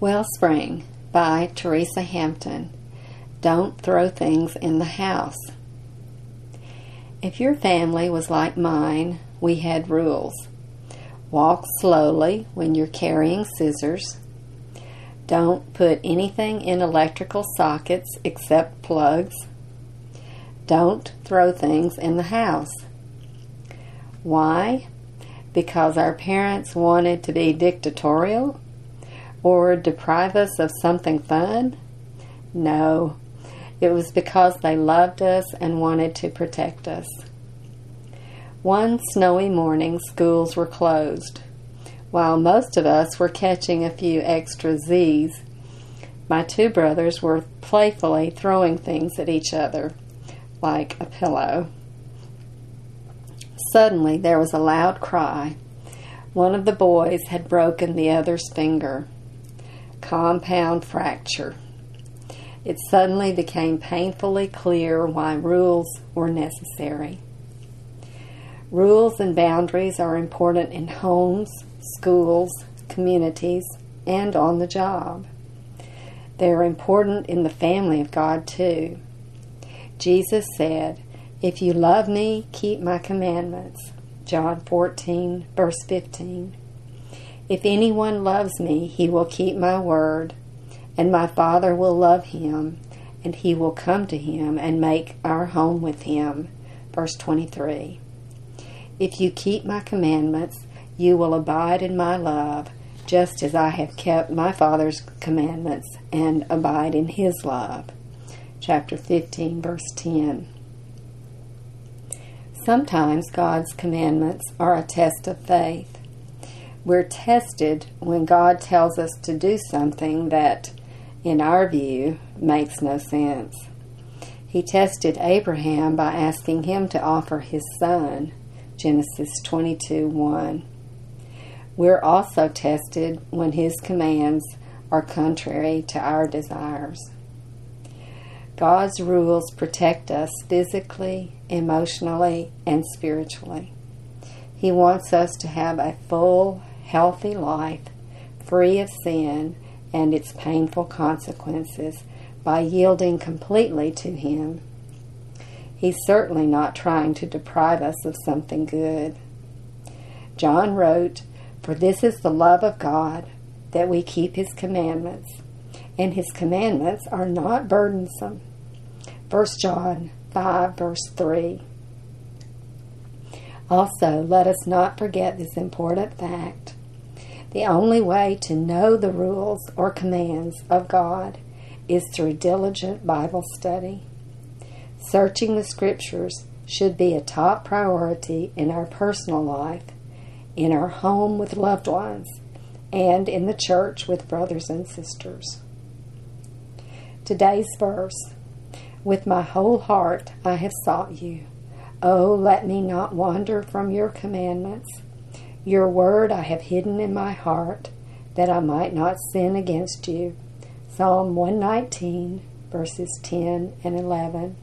Wellspring by Teresa Hampton. Don't throw things in the house. If your family was like mine, we had rules. Walk slowly when you're carrying scissors. Don't put anything in electrical sockets except plugs. Don't throw things in the house. Why? Because our parents wanted to be dictatorial? Or deprive us of something fun? No, it was because they loved us and wanted to protect us. One snowy morning, schools were closed. While most of us were catching a few extra Z's, my two brothers were playfully throwing things at each other, like a pillow. Suddenly there was a loud cry. One of the boys had broken the other's finger. Compound fracture. It suddenly became painfully clear why rules were necessary. Rules and boundaries are important in homes, schools, communities, and on the job. They are important in the family of God too. Jesus said, "If you love me, keep my commandments." John 14, verse 15. If anyone loves me, he will keep my word, and my Father will love him, and he will come to him and make our home with him. Verse 23. If you keep my commandments, you will abide in my love, just as I have kept my Father's commandments and abide in his love. Chapter 15, verse 10. Sometimes God's commandments are a test of faith. We're tested when God tells us to do something that, in our view, makes no sense. He tested Abraham by asking him to offer his son, Genesis 22:1. We're also tested when his commands are contrary to our desires. God's rules protect us physically, emotionally, and spiritually. He wants us to have a full, healthy life, free of sin and its painful consequences, by yielding completely to him. He's certainly not trying to deprive us of something good. John wrote, "For this is the love of God, that we keep his commandments, and his commandments are not burdensome." 1 John 5, verse 3. Also, let us not forget this important fact. The only way to know the rules or commands of God is through diligent Bible study. Searching the Scriptures should be a top priority in our personal life, in our home with loved ones, and in the church with brothers and sisters. Today's verse: "With my whole heart I have sought you. Oh, let me not wander from your commandments. Your word I have hidden in my heart, that I might not sin against you." Psalm 119, verses 10 and 11.